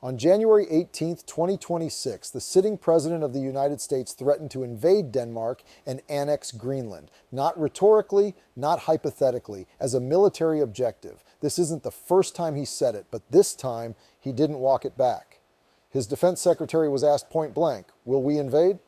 On January 18, 2026, the sitting president of the United States threatened to invade Denmark and annex Greenland, not rhetorically, not hypothetically, as a military objective. This isn't the first time he said it, but this time he didn't walk it back. His defense secretary was asked point blank, "Will we invade?"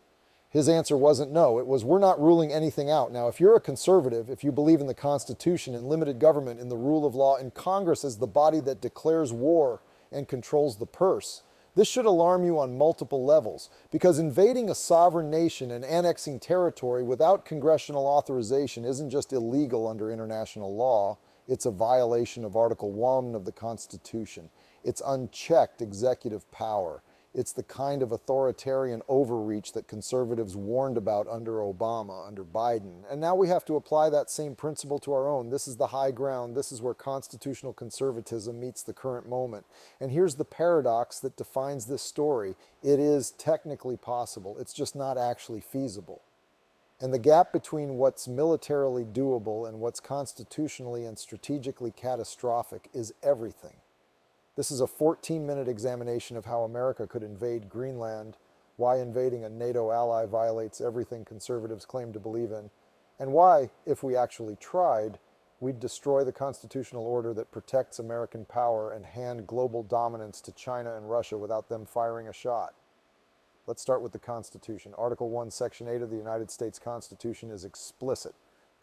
His answer wasn't no, it was, "We're not ruling anything out." Now, if you're a conservative, if you believe in the Constitution and limited government, in the rule of law, and Congress as the body that declares war and controls the purse, this should alarm you on multiple levels, because invading a sovereign nation and annexing territory without congressional authorization isn't just illegal under international law, it's a violation of Article 1 of the Constitution. It's unchecked executive power. It's the kind of authoritarian overreach that conservatives warned about under Obama, under Biden. And now we have to apply that same principle to our own. This is the high ground. This is where constitutional conservatism meets the current moment. And here's the paradox that defines this story. It is technically possible. It's just not actually feasible. And the gap between what's militarily doable and what's constitutionally and strategically catastrophic is everything. This is a 14-minute examination of how America could invade Greenland, why invading a NATO ally violates everything conservatives claim to believe in, and why, if we actually tried, we'd destroy the constitutional order that protects American power and hand global dominance to China and Russia without them firing a shot. Let's start with the Constitution. Article 1, Section 8 of the United States Constitution is explicit.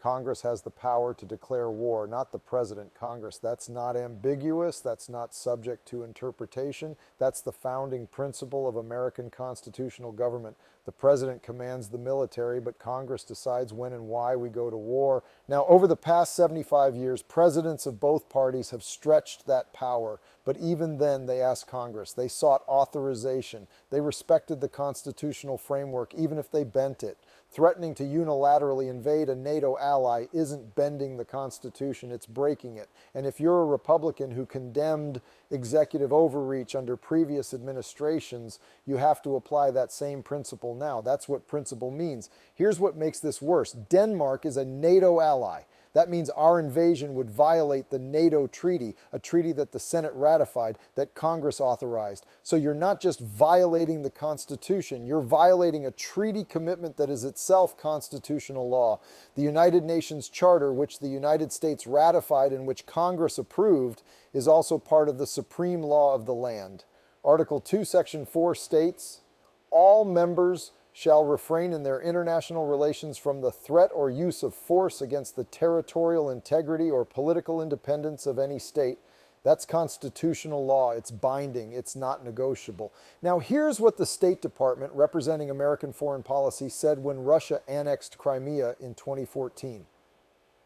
Congress has the power to declare war, not the president. Congress, that's not ambiguous, that's not subject to interpretation. That's the founding principle of American constitutional government. The president commands the military, but Congress decides when and why we go to war. Now, over the past 75 years, presidents of both parties have stretched that power, but even then they asked Congress. They sought authorization. They respected the constitutional framework, even if they bent it. Threatening to unilaterally invade a NATO ally isn't bending the Constitution, it's breaking it. And if you're a Republican who condemned executive overreach under previous administrations, you have to apply that same principle now. That's what principle means. Here's what makes this worse. Denmark is a NATO ally. That means our invasion would violate the NATO treaty, a treaty that the Senate ratified, that Congress authorized. So you're not just violating the Constitution, you're violating a treaty commitment that is itself constitutional law. The United Nations Charter, which the United States ratified and which Congress approved, is also part of the supreme law of the land. Article 2, Section 4 states, "All members shall refrain in their international relations from the threat or use of force against the territorial integrity or political independence of any state." That's constitutional law. It's binding. It's not negotiable. Now, here's what the State Department, representing American foreign policy, said when Russia annexed Crimea in 2014.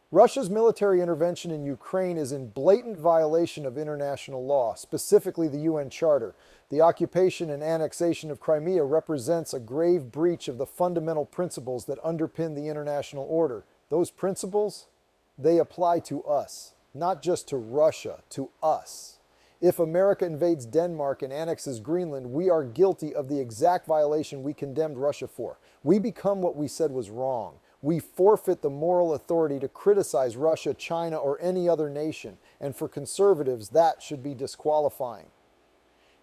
Russia's military intervention in Ukraine is in blatant violation of international law, specifically the UN Charter. The occupation and annexation of Crimea represents a grave breach of the fundamental principles that underpin the international order. Those principles, they apply to us, not just to Russia, to us. If America invades Denmark and annexes Greenland, we are guilty of the exact violation we condemned Russia for. We become what we said was wrong. We forfeit the moral authority to criticize Russia, China, or any other nation. And for conservatives, that should be disqualifying.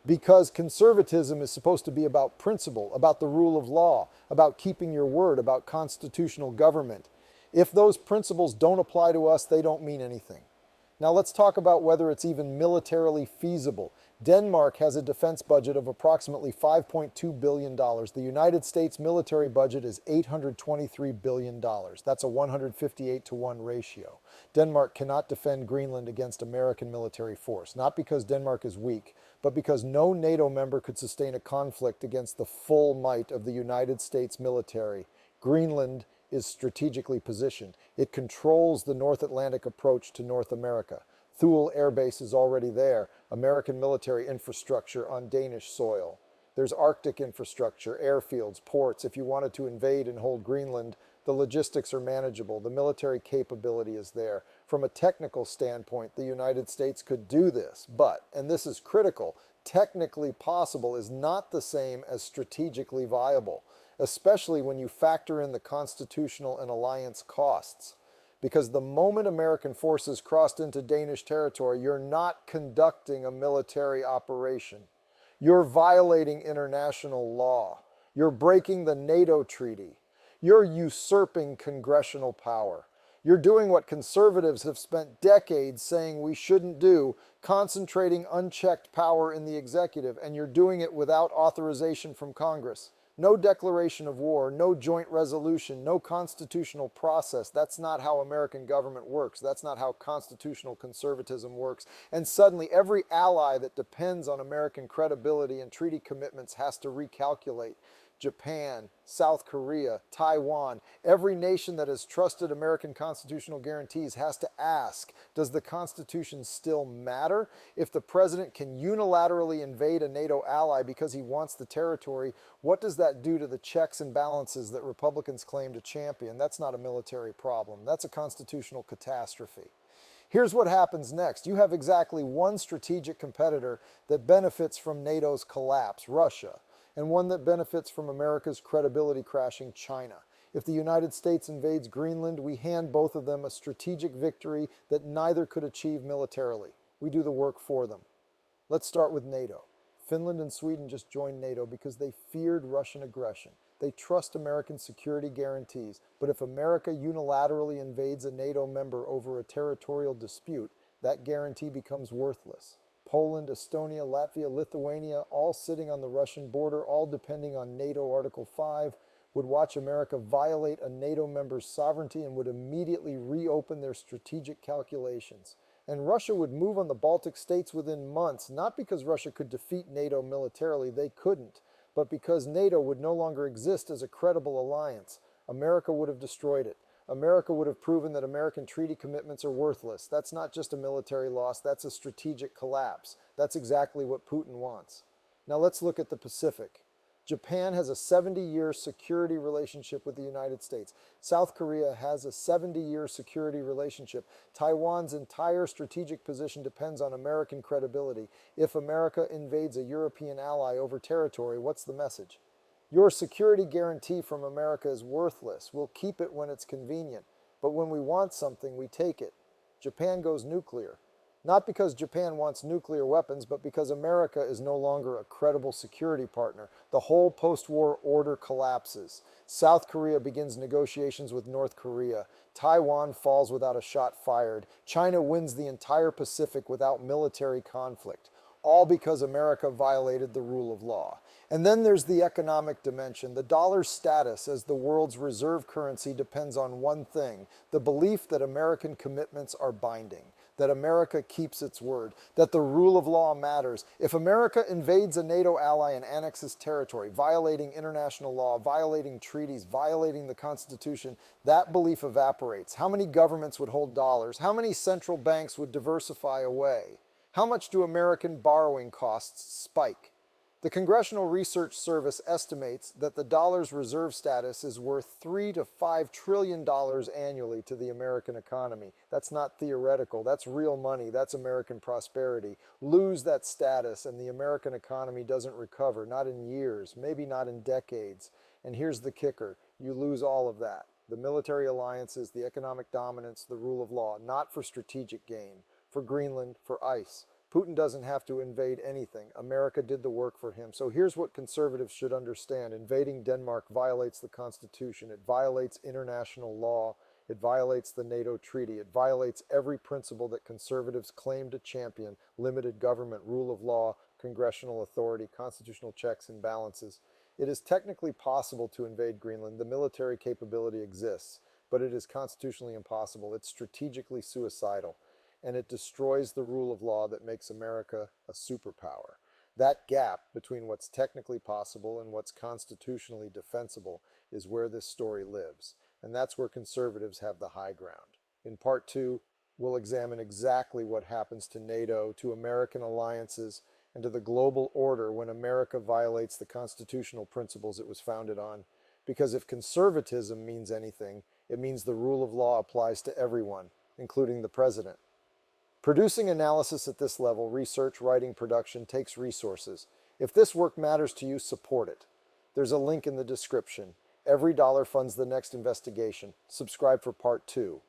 Because conservatism is supposed to be about principle, about the rule of law, about keeping your word, about constitutional government. If those principles don't apply to us, they don't mean anything. Now let's talk about whether it's even militarily feasible. Denmark has a defense budget of approximately $5.2 billion. The United States military budget is $823 billion. That's a 158-to-1 ratio. Denmark cannot defend Greenland against American military force, not because Denmark is weak, but because no NATO member could sustain a conflict against the full might of the United States military. Greenland is strategically positioned. It controls the North Atlantic approach to North America. Thule Air Base is already there, American military infrastructure on Danish soil. There's Arctic infrastructure, airfields, ports. If you wanted to invade and hold Greenland, the logistics are manageable. The military capability is there. From a technical standpoint, the United States could do this, but, and this is critical, technically possible is not the same as strategically viable, especially when you factor in the constitutional and alliance costs. Because the moment American forces crossed into Danish territory, you're not conducting a military operation. You're violating international law. You're breaking the NATO treaty. You're usurping congressional power. You're doing what conservatives have spent decades saying we shouldn't do, concentrating unchecked power in the executive, and you're doing it without authorization from Congress. No declaration of war, no joint resolution, no constitutional process. That's not how American government works. That's not how constitutional conservatism works. And suddenly every ally that depends on American credibility and treaty commitments has to recalculate. Japan, South Korea, Taiwan, every nation that has trusted American constitutional guarantees has to ask, does the Constitution still matter? If the president can unilaterally invade a NATO ally because he wants the territory, what does that do to the checks and balances that Republicans claim to champion? That's not a military problem. That's a constitutional catastrophe. Here's what happens next. You have exactly one strategic competitor that benefits from NATO's collapse, Russia, and one that benefits from America's credibility crashing, China. If the United States invades Greenland, we hand both of them a strategic victory that neither could achieve militarily. We do the work for them. Let's start with NATO. Finland and Sweden just joined NATO because they feared Russian aggression. They trust American security guarantees, but if America unilaterally invades a NATO member over a territorial dispute, that guarantee becomes worthless. Poland, Estonia, Latvia, Lithuania, all sitting on the Russian border, all depending on NATO Article 5, would watch America violate a NATO member's sovereignty and would immediately reopen their strategic calculations. And Russia would move on the Baltic states within months, not because Russia could defeat NATO militarily, they couldn't, but because NATO would no longer exist as a credible alliance. America would have destroyed it. America would have proven that American treaty commitments are worthless. That's not just a military loss, that's a strategic collapse. That's exactly what Putin wants. Now let's look at the Pacific. Japan has a 70-year security relationship with the United States. South Korea has a 70-year security relationship. Taiwan's entire strategic position depends on American credibility. If America invades a European ally over territory, what's the message? Your security guarantee from America is worthless. We'll keep it when it's convenient. But when we want something, we take it. Japan goes nuclear. Not because Japan wants nuclear weapons, but because America is no longer a credible security partner. The whole post-war order collapses. South Korea begins negotiations with North Korea. Taiwan falls without a shot fired. China wins the entire Pacific without military conflict. All because America violated the rule of law. And then there's the economic dimension. The dollar's status as the world's reserve currency depends on one thing, the belief that American commitments are binding, that America keeps its word, that the rule of law matters. If America invades a NATO ally and annexes territory, violating international law, violating treaties, violating the Constitution, that belief evaporates. How many governments would hold dollars? How many central banks would diversify away? How much do American borrowing costs spike? The Congressional Research Service estimates that the dollar's reserve status is worth $3 to $5 trillion annually to the American economy. That's not theoretical. That's real money. That's American prosperity. Lose that status and the American economy doesn't recover, not in years, maybe not in decades. And here's the kicker. You lose all of that. The military alliances, the economic dominance, the rule of law, not for strategic gain, for Greenland, for ice. Putin doesn't have to invade anything. America did the work for him. So here's what conservatives should understand. Invading Denmark violates the Constitution. It violates international law. It violates the NATO treaty. It violates every principle that conservatives claim to champion: limited government, rule of law, congressional authority, constitutional checks and balances. It is technically possible to invade Greenland. The military capability exists, but it is constitutionally impossible. It's strategically suicidal. And it destroys the rule of law that makes America a superpower. That gap between what's technically possible and what's constitutionally defensible is where this story lives. And that's where conservatives have the high ground. In part 2, we'll examine exactly what happens to NATO, to American alliances, and to the global order when America violates the constitutional principles it was founded on. Because if conservatism means anything, it means the rule of law applies to everyone, including the president. Producing analysis at this level, research, writing, production, takes resources. If this work matters to you, support it. There's a link in the description. Every dollar funds the next investigation. Subscribe for part 2.